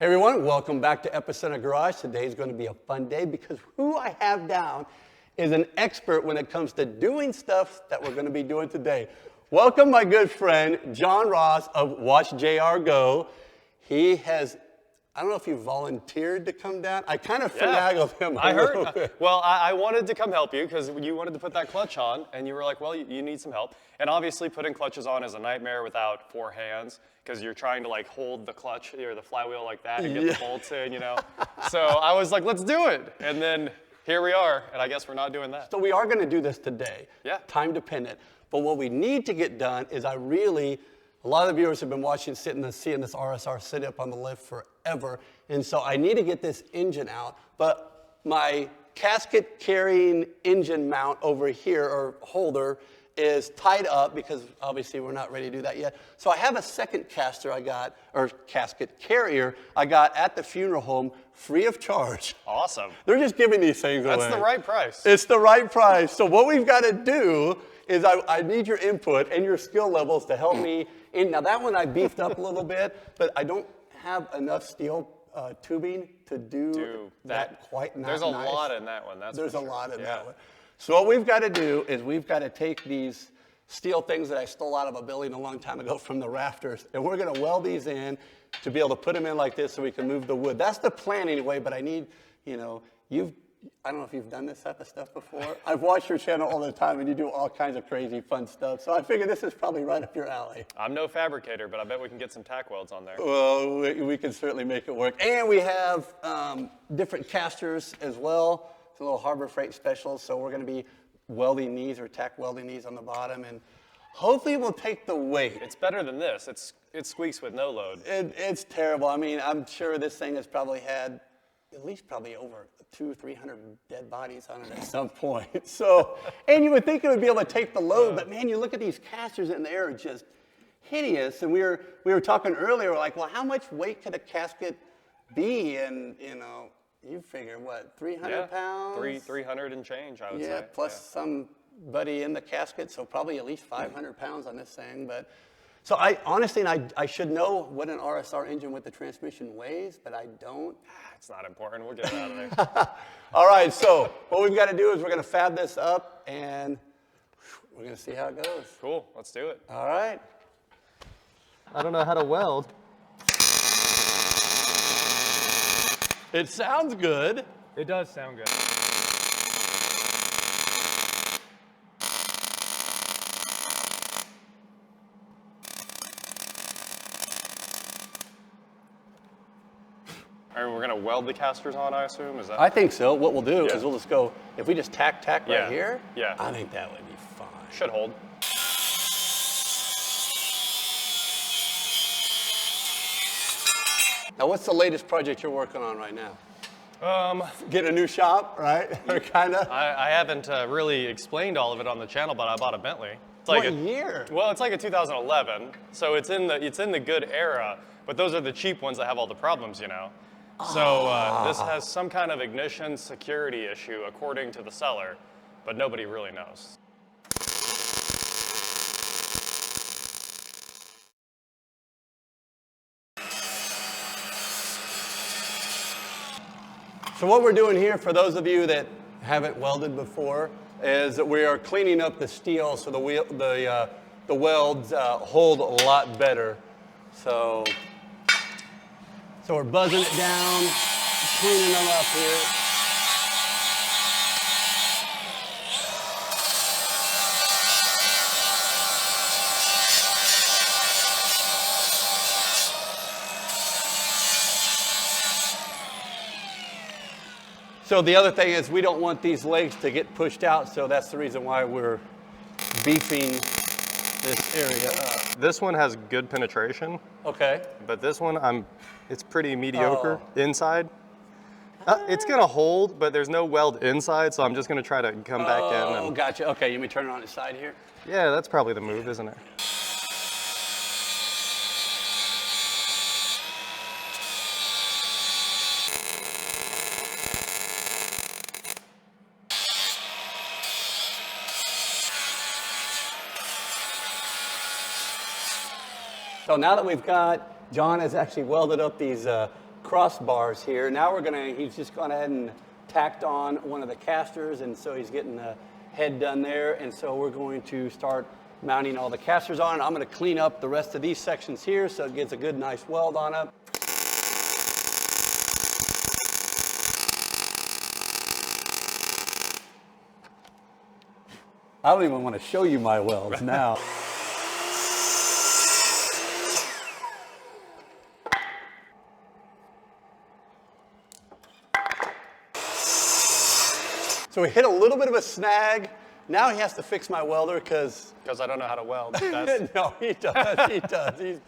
Hey everyone, welcome back to Epicenter Garage. Today is going to be a fun day because who I have down is an expert when it comes to doing stuff that we're going to be doing today. Welcome my good friend, John Ross of WatchJRGo. He has, I don't know if you volunteered to come down. I kind of finagled him a little bit. Well, I wanted to come help you because you wanted to put that clutch on and you were like, well, you need some help. And obviously putting clutches on is a nightmare without four hands because you're trying to like hold the clutch or the flywheel like that and get the bolts in, you know. So I was like, let's do it. And then here we are, and I guess we're not doing that. So we are going to do this today. Yeah. Time dependent. But what we need to get done is a lot of the viewers have been watching, seeing this RSR sit up on the lift forever. And so I need to get this engine out. But my casket carrying engine mount over here, or holder, is tied up because obviously we're not ready to do that yet. So I have a second casket carrier I got at the funeral home free of charge. Awesome. They're just giving these things away. That's the right price. It's the right price. So what we've got to do is I need your input and your skill levels to help me in. Now that one I beefed up a little bit, but I don't have enough steel tubing to do that quite nice. There's a lot in that one. There's a lot in that one. So what we've got to do is we've got to take these steel things that I stole out of a building a long time ago from the rafters, and we're going to weld these in to be able to put them in like this so we can move the wood. That's the plan anyway, but I need, I don't know if you've done this type of stuff before. I've watched your channel all the time, and you do all kinds of crazy fun stuff. So I figure this is probably right up your alley. I'm no fabricator, but I bet we can get some tack welds on there. Well, we can certainly make it work. And we have different casters as well. It's a little Harbor Freight special, so we're going to be welding these or tack welding these on the bottom, and hopefully we'll take the weight. It's better than this. It squeaks with no load. It's terrible. I mean, I'm sure this thing has probably had at least probably over 200 or 300 dead bodies on it at some point. So, and you would think it would be able to take the load, but man, you look at these casters in there, are just hideous. And we were talking earlier, we're like, well, how much weight could a casket be? And you figure what, 300 pounds? 300 and change, I would say. Yeah, plus somebody in the casket, so probably at least 500 pounds on this thing. But so I honestly, I should know what an RSR engine with the transmission weighs, but I don't. It's not important. We'll get it out of there. All right, so what we've got to do is we're going to fab this up, and we're going to see how it goes. Cool. Let's do it. All right. I don't know how to weld. It sounds good. It does sound good. All right, we're gonna weld the casters on, I assume. Is that? I think so. What we'll do is we'll just go. If we just tack right here, I think that would be fine. Should hold. Now, what's the latest project you're working on right now? Get a new shop, right? Or kind of? I haven't really explained all of it on the channel, but I bought a Bentley. It's like what year? Well, it's like a 2011, so it's in the good era, but those are the cheap ones that have all the problems, So this has some kind of ignition security issue, according to the seller, but nobody really knows. So what we're doing here, for those of you that haven't welded before, is that we are cleaning up the steel so the welds hold a lot better. So we're buzzing it down, cleaning them up here. So the other thing is we don't want these legs to get pushed out, so that's the reason why we're beefing this area up. This one has good penetration. Okay. But this one, it's pretty mediocre inside. It's gonna hold, but there's no weld inside, so I'm just gonna try to come back in. Oh, gotcha. Okay, you may turn it on its side here. Yeah, that's probably the move, isn't it? So now that we've got, John has actually welded up these crossbars here. Now he's just gone ahead and tacked on one of the casters, and so he's getting the head done there. And so we're going to start mounting all the casters on. I'm going to clean up the rest of these sections here so it gets a good, nice weld on it. I don't even want to show you my welds now. So we hit a little bit of a snag. Now he has to fix my welder because I don't know how to weld. no, he does. He does.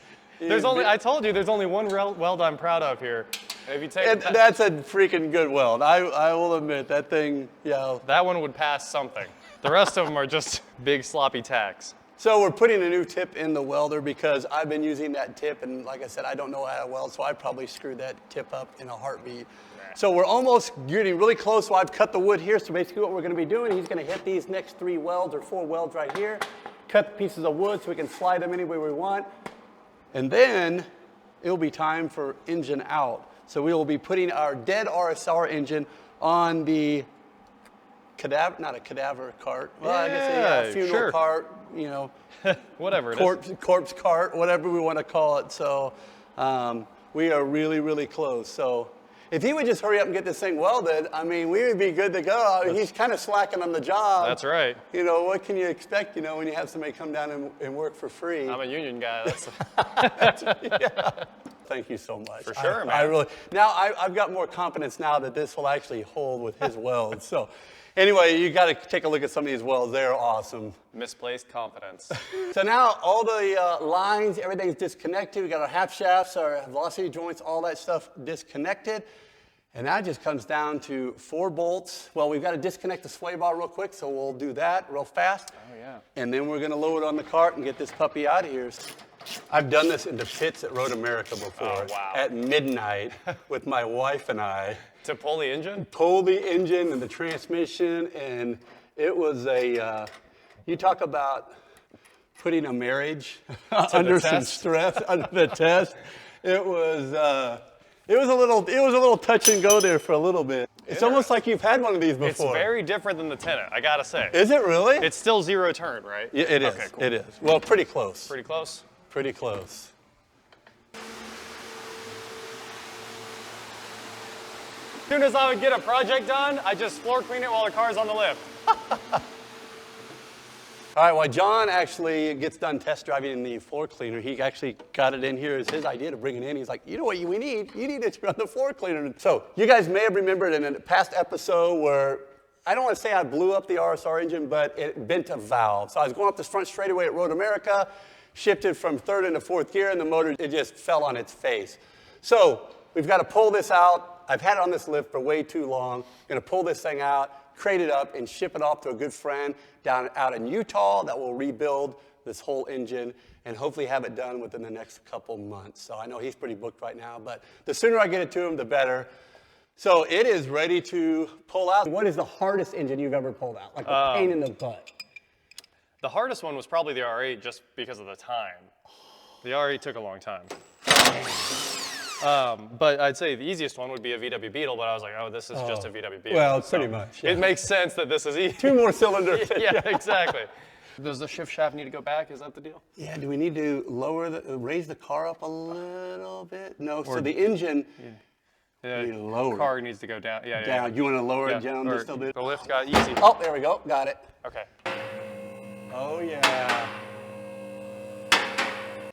I told you, there's only one weld I'm proud of here. If you take that's a freaking good weld. I will admit that thing. Yeah. That one would pass something. The rest of them are just big sloppy tacks. So we're putting a new tip in the welder because I've been using that tip, and like I said, I don't know how to weld, so I probably screwed that tip up in a heartbeat. So we're almost getting really close. So I've cut the wood here. So basically what we're going to be doing, he's going to hit these next 3 welds or 4 welds right here, cut pieces of wood so we can slide them any way we want. And then it'll be time for engine out. So we will be putting our dead RSR engine on the cadaver, not a cadaver cart. Well, I guess a funeral cart, you know. Whatever it is. Corpse cart, whatever we want to call it. So we are really, really close. So if he would just hurry up and get this thing welded, I mean, we would be good to go. I mean, he's kind of slacking on the job. That's right. You know, what can you expect, you know, when you have somebody come down and work for free? I'm a union guy. Yeah. Thank you so much. For sure, man. I really, now I've got more confidence now that this will actually hold with his welds. So anyway, you got to take a look at some of these welds. They're awesome. Misplaced confidence. So now all the lines, everything's disconnected. We got our half shafts, our velocity joints, all that stuff disconnected. And that just comes down to 4 bolts. Well, we've got to disconnect the sway bar real quick, so we'll do that real fast. Oh, yeah. And then we're going to load it on the cart and get this puppy out of here. I've done this in the pits at Road America before. Oh, wow. At midnight with my wife and I. To pull the engine? Pull the engine and the transmission, and it was a, you talk about putting a marriage under some stress, under the test. It was a little touch and go there for a little bit. It's almost like you've had one of these before. It's very different than the Tenet, I gotta say. Is it really? It's still 0 turn, right? Yeah, it is. Okay, cool. It is. Well, pretty close. Pretty close? Pretty close. As soon as I would get a project done, I just floor clean it while the car's on the lift. All right, well, John actually gets done test driving in the floor cleaner. He actually got it in here as his idea to bring it in. He's like, you know what we need? You need it to run the floor cleaner. So you guys may have remembered in a past episode where, I don't want to say I blew up the RSR engine, but it bent a valve. So I was going up this front straightaway at Road America, shifted from 3rd into 4th gear, and the motor, it just fell on its face. So we've got to pull this out. I've had it on this lift for way too long. I'm going to pull this thing out, crate it up, and ship it off to a good friend out in Utah that will rebuild this whole engine and hopefully have it done within the next couple months. So I know he's pretty booked right now, but the sooner I get it to him, the better. So it is ready to pull out. What is the hardest engine you've ever pulled out? Like a pain in the butt. The hardest one was probably the R8 just because of the time. The R8 took a long time. But I'd say the easiest one would be a VW Beetle, but I was like, oh, this is just a VW Beetle. Well, pretty much. Yeah. It makes sense that this is easy. 2 more cylinders. Yeah, exactly. Does the shift shaft need to go back? Is that the deal? Yeah, do we need to raise the car up a little bit? No, so the engine, you lower. The car needs to go down. Yeah, down. yeah. You want to lower Yeah, it down just a little bit? The lift got easy. Oh, there we go. Got it. Okay. Oh, yeah.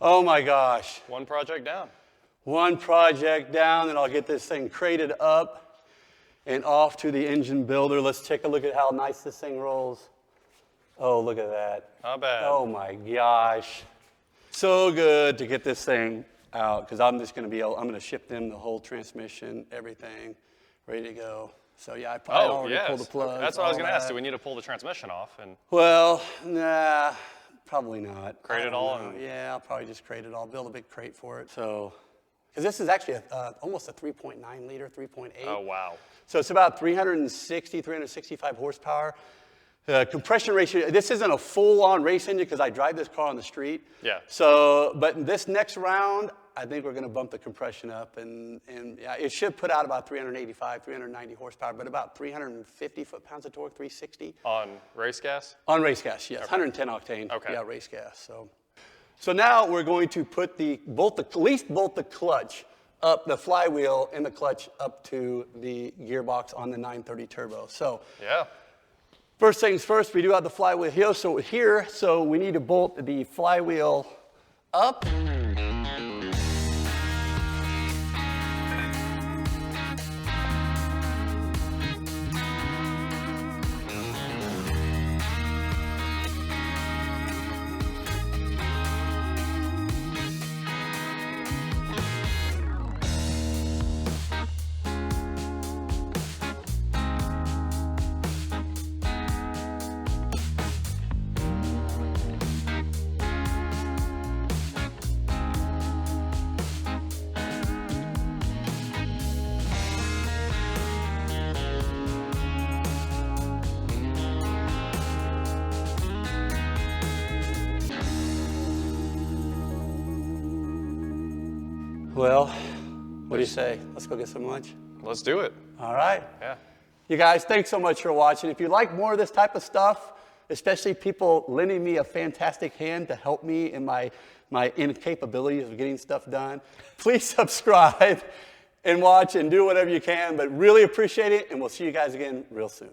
Oh, my gosh. One project down. One project down, and I'll get this thing crated up and off to the engine builder. Let's take a look at how nice this thing rolls. Oh, look at that. Not bad. Oh, my gosh. So good to get this thing out, because I'm just going to be able, I'm going to ship them the whole transmission, everything, ready to go. So, yeah, I already pulled the plug. That's what I was going to ask. Do we need to pull the transmission off? Well, nah, probably not. Crate it all? Yeah, I'll probably just crate it all, build a big crate for it. So, because this is actually almost a 3.9 liter, 3.8. Oh, wow. So it's about 365 horsepower. Compression ratio, this isn't a full-on race engine because I drive this car on the street. Yeah. So, but this next round, I think we're going to bump the compression up, and yeah, it should put out about 385, 390 horsepower, but about 350 foot-pounds of torque, 360. On race gas? On race gas, yes, Okay. 110 octane. Okay. Yeah, race gas. So now we're going to put at least bolt the clutch up, the flywheel and the clutch up to the gearbox on the 930 turbo. So Yeah. first things first, we do have the flywheel here. So we need to bolt the flywheel up. Well, what do you say? Let's go get some lunch. Let's do it. All right. Yeah. You guys, thanks so much for watching. If you like more of this type of stuff, especially people lending me a fantastic hand to help me in my incapabilities of getting stuff done, please subscribe and watch and do whatever you can. But really appreciate it, and we'll see you guys again real soon.